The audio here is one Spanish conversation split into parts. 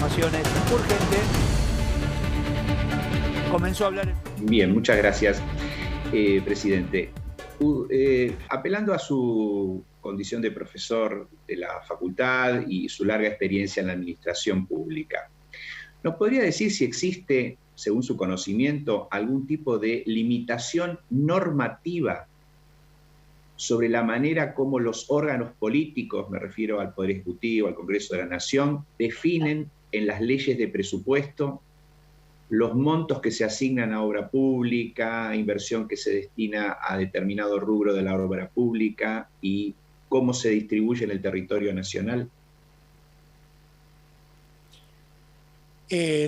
información es urgente. Comenzó a hablar... Bien, muchas gracias, presidente. Apelando a su condición de profesor de la facultad y su larga experiencia en la administración pública, ¿nos podría decir si existe, según su conocimiento, algún tipo de limitación normativa sobre la manera como los órganos políticos, me refiero al Poder Ejecutivo, al Congreso de la Nación, definen en las leyes de presupuesto los montos que se asignan a obra pública, inversión que se destina a determinado rubro de la obra pública y cómo se distribuye en el territorio nacional?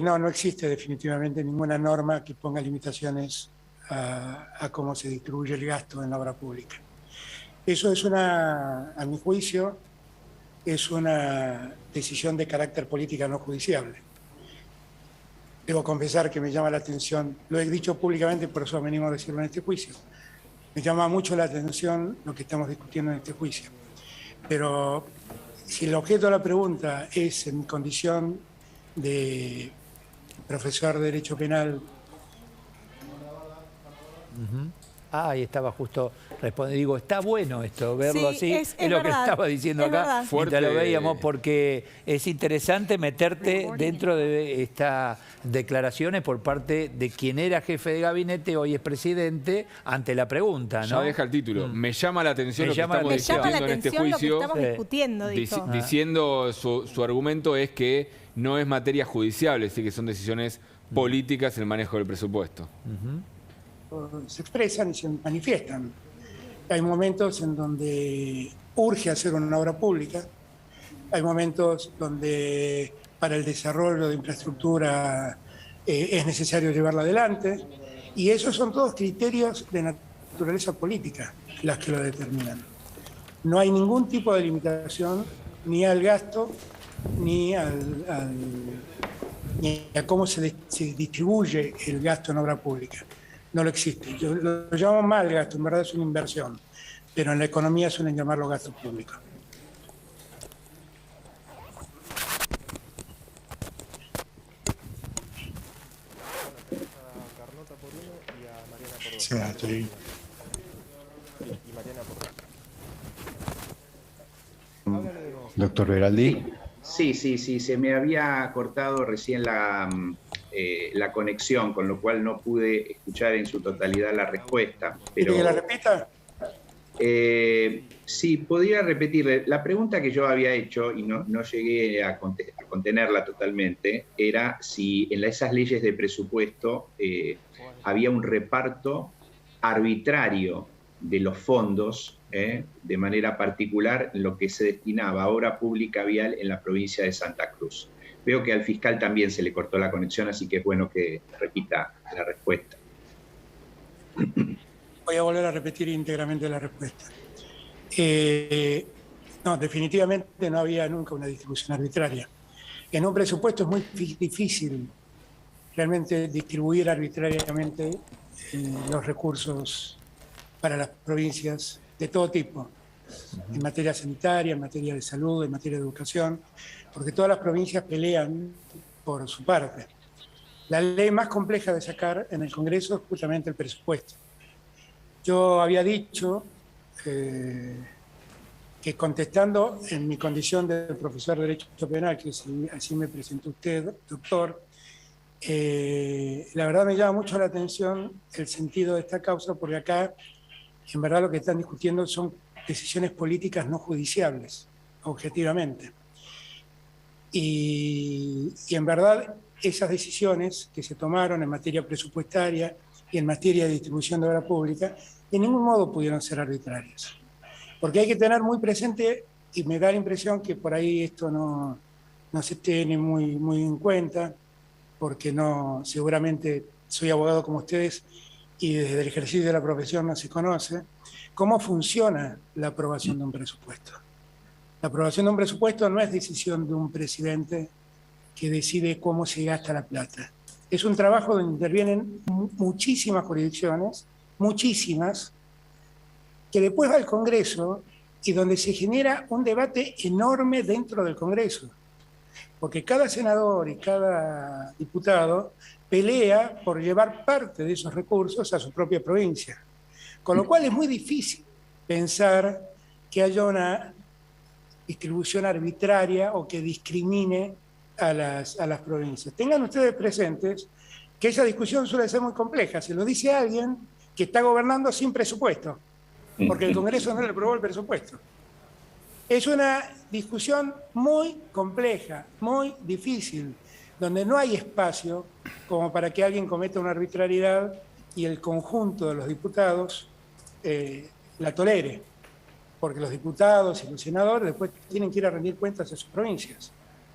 No existe definitivamente ninguna norma que ponga limitaciones a cómo se distribuye el gasto en la obra pública. Eso es a mi juicio, es una decisión de carácter política no judiciable. Debo confesar que me llama la atención, lo he dicho públicamente, por eso venimos a decirlo en este juicio. Me llama mucho la atención lo que estamos discutiendo en este juicio. Pero si el objeto de la pregunta es en condición de profesor de Derecho Penal... Ahí estaba justo respondiendo. Digo, está bueno esto, verlo sí, así. Es lo verdad, que estaba diciendo acá. Mientras lo veíamos, porque es interesante meterte dentro de estas declaraciones por parte de quien era jefe de gabinete, hoy es presidente, ante la pregunta, ¿no? Ya deja el título. Me llama la atención lo que estamos discutiendo en este juicio. Diciendo su argumento es que no es materia judicial, es decir, que son decisiones políticas el manejo del presupuesto. Se expresan y se manifiestan. Hay momentos en donde urge hacer una obra pública, hay momentos donde para el desarrollo de infraestructura es necesario llevarla adelante, y esos son todos criterios de naturaleza política las que lo determinan. No hay ningún tipo de limitación ni al gasto ni a cómo se distribuye el gasto en obra pública. No lo existe. Lo llamamos mal gasto, en verdad es una inversión, pero en la economía suelen llamarlo gasto público. Sí, estoy... Doctor Veraldi. Sí, se me había cortado recién la conexión, con lo cual no pude escuchar en su totalidad la respuesta. Pero, ¿quiere que la repita? Sí, podría repetirle. La pregunta que yo había hecho, y no llegué a contenerla totalmente, era si en esas leyes de presupuesto había un reparto arbitrario de los fondos, de manera particular en lo que se destinaba a obra pública vial en la provincia de Santa Cruz. Veo que al fiscal también se le cortó la conexión, así que es bueno que repita la respuesta. Voy a volver a repetir íntegramente la respuesta. No, definitivamente no había nunca una distribución arbitraria. En un presupuesto es muy difícil realmente distribuir arbitrariamente los recursos para las provincias de todo tipo, en materia sanitaria, en materia de salud, en materia de educación, porque todas las provincias pelean por su parte. La ley más compleja de sacar en el Congreso es justamente el presupuesto. Yo había dicho que contestando en mi condición de profesor de Derecho Penal, que así me presentó usted, doctor, la verdad me llama mucho la atención el sentido de esta causa, porque acá en verdad lo que están discutiendo son decisiones políticas no judiciables, objetivamente. Y en verdad esas decisiones que se tomaron en materia presupuestaria y en materia de distribución de obra pública, de ningún modo pudieron ser arbitrarias. Porque hay que tener muy presente, y me da la impresión que por ahí esto no se tiene muy en cuenta, porque seguramente soy abogado como ustedes y desde el ejercicio de la profesión no se conoce, cómo funciona la aprobación de un presupuesto. La aprobación de un presupuesto no es decisión de un presidente que decide cómo se gasta la plata. Es un trabajo donde intervienen muchísimas jurisdicciones, muchísimas, que después va al Congreso y donde se genera un debate enorme dentro del Congreso. porque cada senador y cada diputado pelea por llevar parte de esos recursos a su propia provincia. Con lo cual es muy difícil pensar que haya una distribución arbitraria o que discrimine a las provincias. Tengan ustedes presentes que esa discusión suele ser muy compleja. Se lo dice alguien que está gobernando sin presupuesto, porque el Congreso no le aprobó el presupuesto. Es una discusión muy compleja, muy difícil, donde no hay espacio como para que alguien cometa una arbitrariedad y el conjunto de los diputados la tolere, porque los diputados y los senadores después tienen que ir a rendir cuentas a sus provincias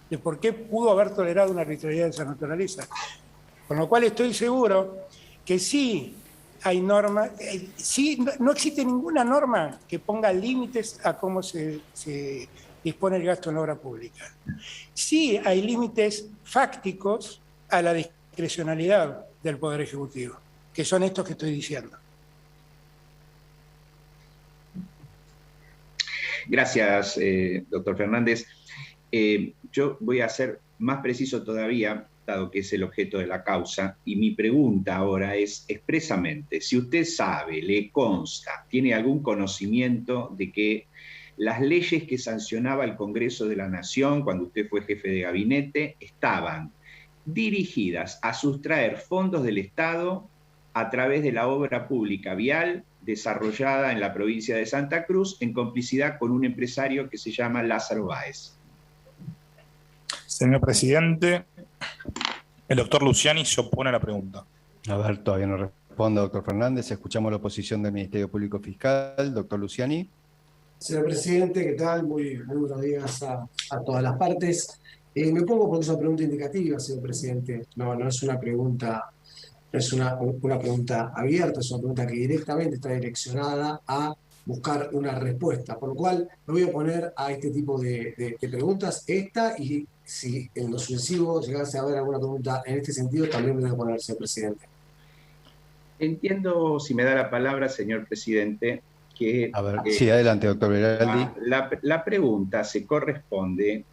de por qué pudo haber tolerado una arbitrariedad de esa naturaleza. Con lo cual estoy seguro que sí hay normas, no existe ninguna norma que ponga límites a cómo se dispone el gasto en la obra pública. Sí hay límites fácticos a la discrecionalidad del Poder Ejecutivo, que son estos que estoy diciendo. Gracias, doctor Fernández. Yo voy a ser más preciso todavía, dado que es el objeto de la causa, y mi pregunta ahora es expresamente, si usted sabe, le consta, tiene algún conocimiento de que las leyes que sancionaba el Congreso de la Nación cuando usted fue jefe de gabinete estaban dirigidas a sustraer fondos del Estado a través de la obra pública vial desarrollada en la provincia de Santa Cruz en complicidad con un empresario que se llama Lázaro Báez. Señor presidente, el doctor Luciani se opone a la pregunta. A ver, todavía no responde, doctor Fernández. Escuchamos la oposición del Ministerio Público Fiscal. Doctor Luciani. Señor presidente, ¿qué tal? Muy buenos días a todas las partes. Me pongo porque es una pregunta indicativa, señor presidente. No es una pregunta. No es una pregunta abierta, es una pregunta que directamente está direccionada a buscar una respuesta. Por lo cual me voy a oponer a este tipo de preguntas, esta, y si en lo sucesivo llegase a haber alguna pregunta en este sentido, también me voy a oponer, señor presidente. Entiendo, si me da la palabra, señor presidente, que... A ver, sí, adelante, doctor Veraldi. La pregunta se corresponde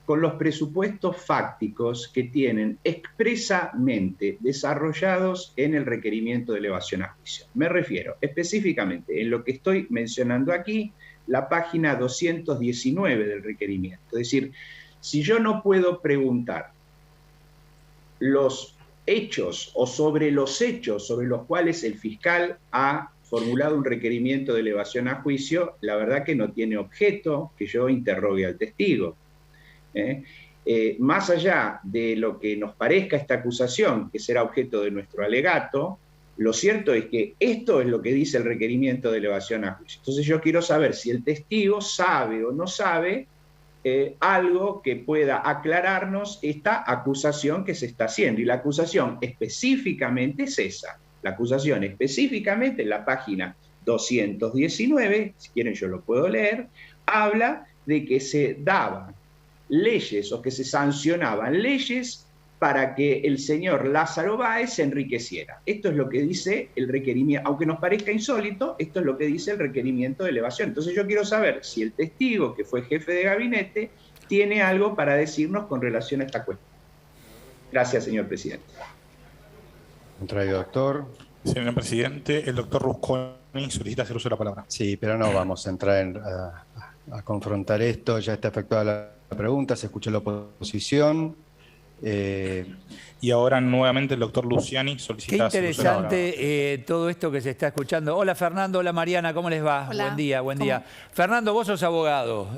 con los presupuestos fácticos que tienen expresamente desarrollados en el requerimiento de elevación a juicio. Me refiero específicamente en lo que estoy mencionando aquí, la página 219 del requerimiento. Es decir, si yo no puedo preguntar los hechos o sobre los hechos sobre los cuales el fiscal ha formulado un requerimiento de elevación a juicio, la verdad que no tiene objeto que yo interrogue al testigo. Más allá de lo que nos parezca esta acusación, que será objeto de nuestro alegato, lo cierto es que esto es lo que dice el requerimiento de elevación a juicio. Entonces yo quiero saber si el testigo sabe o no sabe algo que pueda aclararnos esta acusación que se está haciendo. Y la acusación específicamente es esa. La acusación específicamente en la página 219, si quieren yo lo puedo leer, habla de que se daban leyes o que se sancionaban leyes para que el señor Lázaro Báez se enriqueciera. Esto es lo que dice el requerimiento, aunque nos parezca insólito, esto es lo que dice el requerimiento de elevación. Entonces yo quiero saber si el testigo que fue jefe de gabinete tiene algo para decirnos con relación a esta cuestión. Gracias, señor presidente. Contrario, doctor. Señor presidente, el doctor Rusconi solicita hacer uso de la palabra. Sí, pero no vamos a entrar a confrontar esto. Ya está efectuada la pregunta, se escuchó la oposición. Y ahora nuevamente el doctor Luciani solicita... Qué interesante todo esto que se está escuchando. Hola Fernando, hola Mariana, ¿cómo les va? Hola. Buen día, buen día. Fernando, vos sos abogado.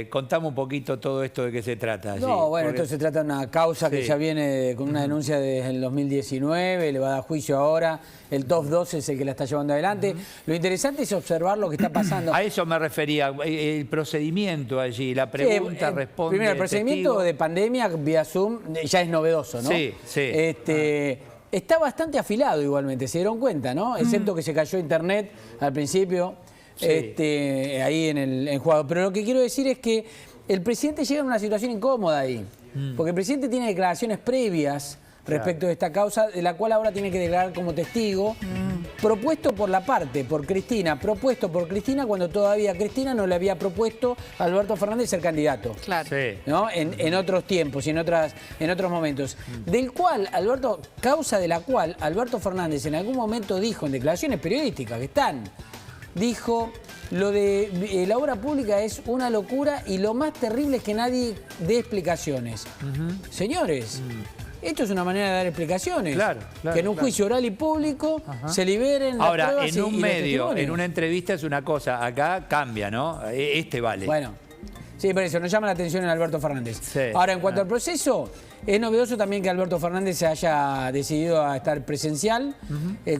Contame un poquito todo esto de qué se trata. Allí. No, bueno, Porque... esto se trata de una causa que sí. ya viene con una denuncia desde el 2019, le va a dar juicio ahora. El TOF 2 es el que la está llevando adelante. Lo interesante es observar lo que está pasando. A eso me refería, el procedimiento allí, la pregunta responde. Primero, el procedimiento de pandemia vía Zoom ya es novedoso, ¿no? Sí, sí. Está bastante afilado igualmente, se dieron cuenta, ¿no? Excepto que se cayó internet al principio, Sí. ahí en el jugador. Pero lo que quiero decir es que el presidente llega en una situación incómoda ahí, porque el presidente tiene declaraciones previas respecto de esta causa, de la cual ahora tiene que declarar como testigo, propuesto por Cristina, cuando todavía Cristina no le había propuesto a Alberto Fernández ser candidato. Claro. Sí. ¿No? En otros tiempos y en otros momentos. Causa de la cual Alberto Fernández en algún momento dijo en declaraciones periodísticas que están, dijo, lo de la obra pública es una locura y lo más terrible es que nadie dé explicaciones. Señores, esto es una manera de dar explicaciones. Claro, que en un juicio oral y público se liberen las Ahora, pruebas en un y los medio, testimonios. en una entrevista es una cosa, acá cambia, ¿no? Este vale. Bueno, sí, por eso nos llama la atención en Alberto Fernández. Sí. Ahora, en cuanto al proceso, es novedoso también que Alberto Fernández se haya decidido a estar presencial.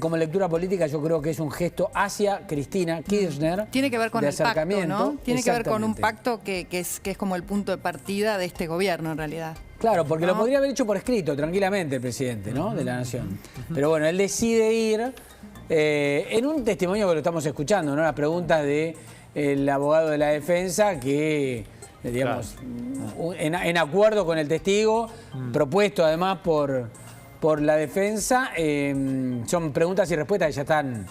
Como lectura política, yo creo que es un gesto hacia Cristina Kirchner. Tiene que ver con de el pacto, acercamiento. ¿no? Tiene que ver con un Exactamente. pacto que es como el punto de partida de este gobierno, en realidad. Claro, porque ¿No? lo podría haber hecho por escrito, tranquilamente, el presidente, ¿no? De la Nación. Pero bueno, él decide ir en un testimonio que lo estamos escuchando, ¿no? Las preguntas del abogado de la defensa que, digamos, en acuerdo con el testigo, propuesto además por la defensa, son preguntas y respuestas que ya están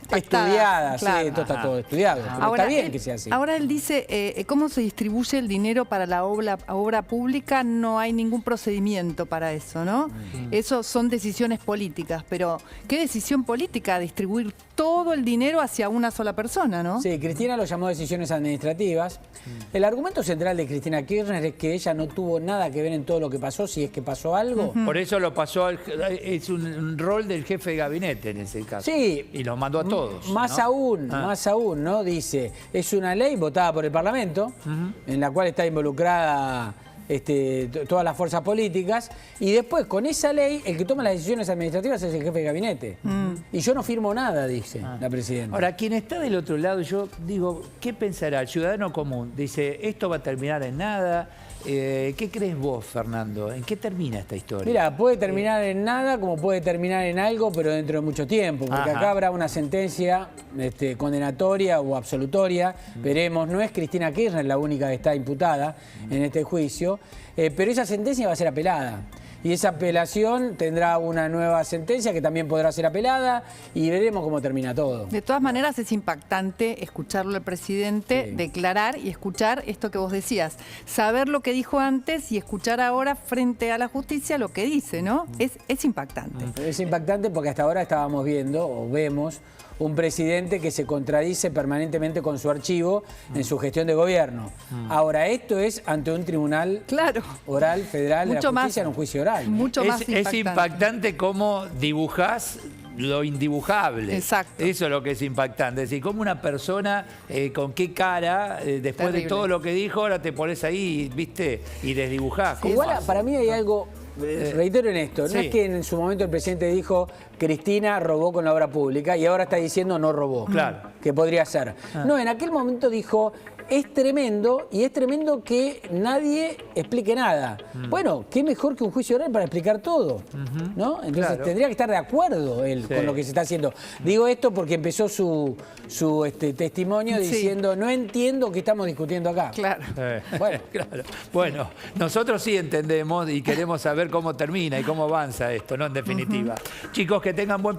Pactadas, estudiadas, claro. sí, esto está todo estudiado. Pero está bien que sea así. Ahora él dice, ¿cómo se distribuye el dinero para la obra pública? No hay ningún procedimiento para eso, ¿no? Eso son decisiones políticas, pero ¿qué decisión política distribuir todo el dinero hacia una sola persona, no? Sí, Cristina lo llamó decisiones administrativas. El argumento central de Cristina Kirchner es que ella no tuvo nada que ver en todo lo que pasó, si es que pasó algo. Por eso lo pasó, es un rol del jefe de gabinete en ese caso. Sí. Y los mandó a todos. Más aún, ¿no? Dice, es una ley votada por el Parlamento, en la cual está involucrada todas las fuerzas políticas, y después con esa ley el que toma las decisiones administrativas es el jefe de gabinete. Y yo no firmo nada, dice la presidenta. Ahora, quien está del otro lado, yo digo, ¿qué pensará el ciudadano común? Dice, esto va a terminar en nada. ¿Qué crees vos, Fernando? ¿En qué termina esta historia? Mira, puede terminar en nada como puede terminar en algo, pero dentro de mucho tiempo, porque acá habrá una sentencia condenatoria o absolutoria. Veremos, no es Cristina Kirchner la única que está imputada en este juicio, pero esa sentencia va a ser apelada. Y esa apelación tendrá una nueva sentencia que también podrá ser apelada y veremos cómo termina todo. De todas maneras es impactante escucharlo al presidente declarar y escuchar esto que vos decías. Saber lo que dijo antes y escuchar ahora frente a la justicia lo que dice, ¿no? Es impactante. Es impactante porque hasta ahora estábamos viendo o vemos un presidente que se contradice permanentemente con su archivo en su gestión de gobierno. Ahora, esto es ante un tribunal oral federal de la justicia en un juicio oral. Mucho más impactante. Es impactante cómo dibujás lo indibujable. Exacto. Eso es lo que es impactante. Es decir, cómo una persona, con qué cara, después de todo lo que dijo, ahora te pones ahí, ¿viste? Y desdibujás. Igual, para mí hay algo, reitero en esto, no es que en su momento el presidente dijo Cristina robó con la obra pública y ahora está diciendo no robó. Claro. Que podría ser. No, en aquel momento dijo es tremendo y es tremendo que nadie explique nada. Bueno, qué mejor que un juicio oral para explicar todo, ¿no? Entonces tendría que estar de acuerdo él con lo que se está haciendo. Digo esto porque empezó su testimonio diciendo no entiendo qué estamos discutiendo acá. Claro. Bueno. Claro. Bueno, nosotros sí entendemos y queremos saber cómo termina y cómo avanza esto, ¿no? En definitiva. Chicos, que tengan buen